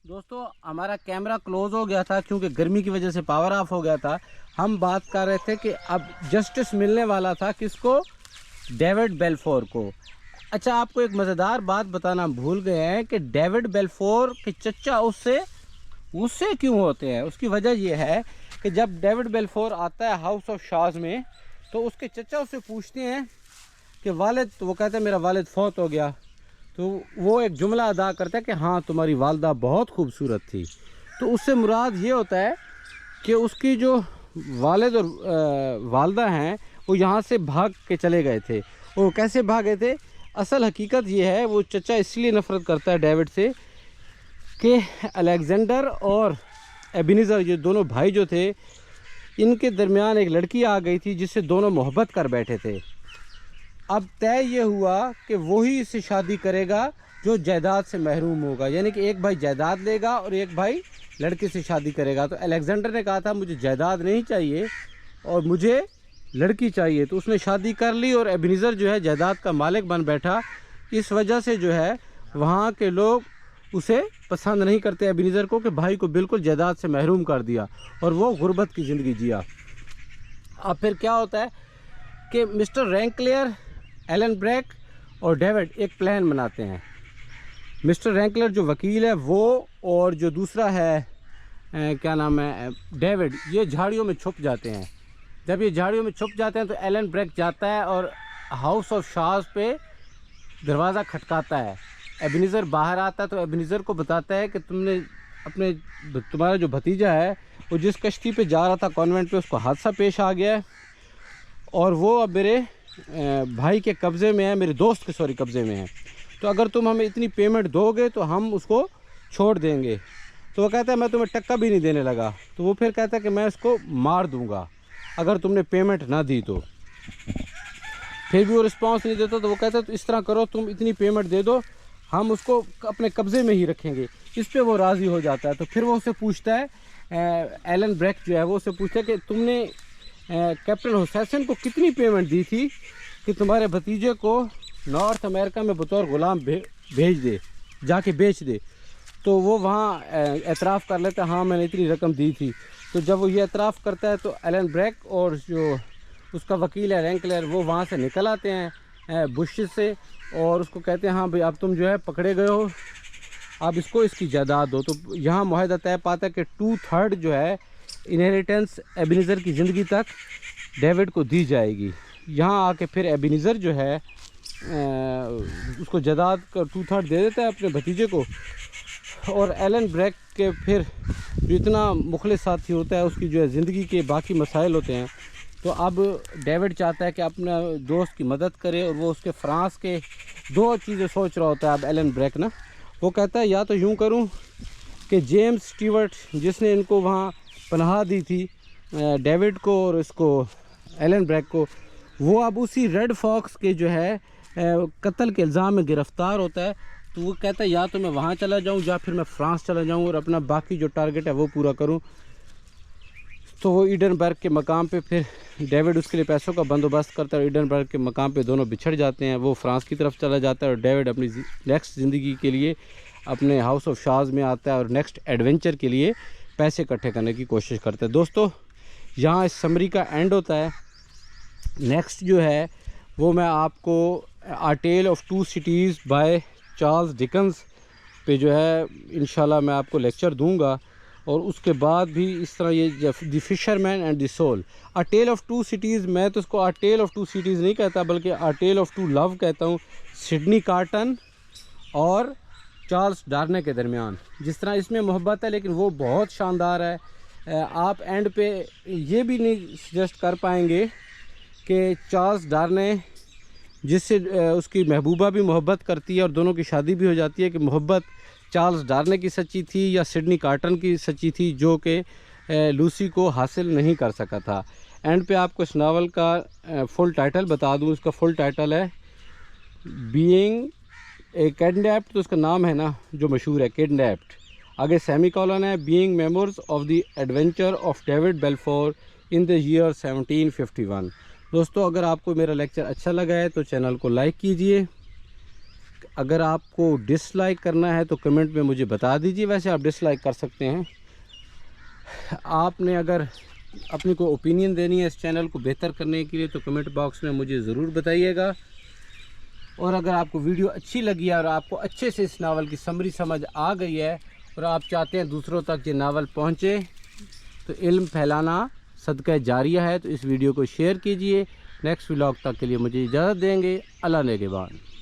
दोस्तों हमारा camera close हो गया था क्योंकि गर्मी की वजह से पावर ऑफ हो गया था। हम बात कर रहे थे कि अब जस्टिस मिलने वाला था किसको, डेविड बेल्फोर को। अच्छा, आपको एक मज़ेदार बात बताना भूल गए हैं कि डेविड बेल्फोर के चचा उससे गुस्से क्यों होते हैं। उसकी वजह यह है कि जब डेविड बेल्फोर आता है हाउस ऑफ शाज में तो उसके चचा उससे पूछते हैं कि वालिद, तो वो कहता है मेरा वालिद फौत हो गया। तो वो एक जुमला अदा करता है कि हाँ तुम्हारी वालदा बहुत खूबसूरत थी। तो उससे मुराद ये होता है कि उसकी जो वालिद और वालदा हैं वो यहाँ से भाग के चले गए थे। वो कैसे भागे थे, असल हकीकत ये है, वो चचा इसलिए नफ़रत करता है डेविड से कि अलेक्जेंडर और एबेनेज़र, ये दोनों भाई जो थे, इनके दरमियान एक लड़की आ गई थी जिससे दोनों मोहब्बत कर बैठे थे। अब तय ये हुआ कि वही इससे शादी करेगा जो जायदाद से महरूम होगा, यानी कि एक भाई जायदाद लेगा और एक भाई लड़के से शादी करेगा। तो अलेक्जेंडर ने कहा था मुझे जायदाद नहीं चाहिए और मुझे लड़की चाहिए, तो उसने शादी कर ली और एबेनेज़र जो है जायदाद का मालिक बन बैठा। इस वजह से जो है वहाँ के लोग उसे पसंद नहीं करते एबेनेज़र को, कि भाई को बिल्कुल जायदाद से महरूम कर दिया और वो गुर्बत की ज़िंदगी जिया। अब फिर क्या होता है कि मिस्टर रैंकलियर, एलन ब्रैक और डेविड एक प्लान बनाते हैं। मिस्टर रैंकलियर जो वकील है वो, और जो दूसरा है क्या नाम है, डेविड, ये झाड़ियों में छुप जाते हैं। जब ये झाड़ियों में छुप जाते हैं तो एलन ब्रैक जाता है और हाउस ऑफ शाज पे दरवाज़ा खटकाता है। एबेनेज़र बाहर आता है तो एबेनेज़र को बताता है कि तुम्हारा जो भतीजा है वो जिस कश्ती पे जा रहा था कॉन्वेंट पे, उसको हादसा पेश आ गया है और वो अब मेरे भाई के कब्ज़े में है, मेरे दोस्त के कब्ज़े में है। तो अगर तुम हमें इतनी पेमेंट दोगे तो हम उसको छोड़ देंगे। तो वो कहता है मैं तुम्हें टक्का भी नहीं देने लगा। तो वो फिर कहता है कि मैं इसको मार दूंगा अगर तुमने पेमेंट ना दी तो। फिर भी वो रिस्पांस नहीं देता। तो वो कहता है तो इस तरह करो, तुम इतनी पेमेंट दे दो, हम उसको अपने कब्ज़े में ही रखेंगे। इस पर वो राज़ी हो जाता है। तो फिर वो उससे पूछता है, एलन ब्रैक जो है वो उससे पूछता है कि तुमने कैप्टन हुसैन को कितनी पेमेंट दी थी कि तुम्हारे भतीजे को नॉर्थ अमेरिका में बतौर ग़ुलाम भेज दे, जाके बेच दे। तो वो वहाँ एतराफ़ कर लेता है, हाँ मैंने इतनी रकम दी थी। तो जब वो ये एतराफ़ करता है तो एलन ब्रैक और जो उसका वकील है रैंकलियर, वो वहाँ से निकल आते हैं बुश से और उसको कहते हैं हाँ भाई अब तुम जो है पकड़े गए हो, अब इसको इसकी जायदाद दो। तो यहाँ मुआहदा तय पाता है कि 2/3 जो है इनहेरिटेंस एबेनेज़र की ज़िंदगी तक डेविड को दी जाएगी। यहाँ आके फिर एबेनेज़र जो है उसको जायदाद का 2/3 दे देता है अपने भतीजे को। और एलन ब्रैक के फिर जो इतना मुखलिस साथी होता है, उसकी जो है ज़िंदगी के बाकी मसाइल होते हैं। तो अब डेविड चाहता है कि अपना दोस्त की मदद करे और वो उसके फ्रांस के 2 चीज़ें सोच रहा होता है। अब एलन ब्रैक ना, वो कहता है या तो यूँ करूँ कि जेम्स स्टीवर्ट जिसने इनको वहाँ पनाह दी थी डेविड को और इसको एलन ब्रैक को, वो अब उसी रेड फॉक्स के जो है कत्ल के इल्ज़ाम में गिरफ़्तार होता है। तो वो कहता है या तो मैं वहाँ चला जाऊँ या फिर मैं फ़्रांस चला जाऊँ और अपना बाकी जो टारगेट है वो पूरा करूँ। तो वो एडनबर्ग के मकाम पे फिर डेविड उसके लिए पैसों का बंदोबस्त करता है और एडनबर्ग के मकाम पे दोनों बिछड़ जाते हैं। वो फ़्रांस की तरफ चला जाता है और डेविड अपनी नेक्स्ट ज़िंदगी के लिए अपने हाउस ऑफ शाज में आता है और नेक्स्ट एडवेंचर के लिए पैसे इकट्ठे करने की कोशिश करता है। दोस्तों यहाँ इस समरी का एंड होता है। नेक्स्ट जो है वो मैं आपको a tale of 2 cities by Charles Dickens पे जो है इंशाल्लाह मैं आपको लेक्चर दूंगा। और उसके बाद भी इस तरह ये the fisherman and the soul, a tale of 2 cities, मैं तो उसको आ टेल ऑफ 2 सिटीज़ नहीं कहता बल्कि आ टेल ऑफ 2 लव कहता हूँ, सिडनी कार्टन और चार्ल्स डार्ने के दरमियान। जिस तरह इसमें मोहब्बत है लेकिन वो बहुत शानदार है। आप एंड पे ये भी नहीं सजेस्ट कर पाएंगे कि चार्ल्स डार्ने जिससे उसकी महबूबा भी मोहब्बत करती है और दोनों की शादी भी हो जाती है, कि मोहब्बत चार्ल्स डार्ने की सच्ची थी या सिडनी कार्टन की सच्ची थी जो कि लूसी को हासिल नहीं कर सका था। एंड पे आपको इस नावल का फुल टाइटल बता दूं। इसका फुल टाइटल है बीइंग ए किडनैप्ड, तो उसका नाम है ना जो मशहूर है किडनैप्ड, आगे सेमी कॉलन है, being memories of the adventure of David Balfour in the year 1751। दोस्तों अगर आपको मेरा लेक्चर अच्छा लगा है तो चैनल को लाइक कीजिए, اگر آپ کو ڈس لائک کرنا ہے تو کمنٹ میں مجھے بتا دیجیے، ویسے آپ ڈس لائک کر سکتے ہیں۔ آپ نے اگر اپنی کوئی اوپینین دینی ہے اس چینل کو بہتر کرنے کے لیے تو کمنٹ باکس میں مجھے ضرور بتائیے گا۔ اور اگر آپ کو ویڈیو اچھی لگی ہے اور آپ کو اچھے سے اس ناول کی سمری سمجھ آ گئی ہے اور آپ چاہتے ہیں دوسروں تک یہ ناول پہنچے تو علم پھیلانا صدقہ جاریہ ہے، تو اس ویڈیو کو شیئر کیجئے۔ نیکسٹ ولاگ تک کے لیے مجھے اجازت دیں گے۔ اللہ نگہبان۔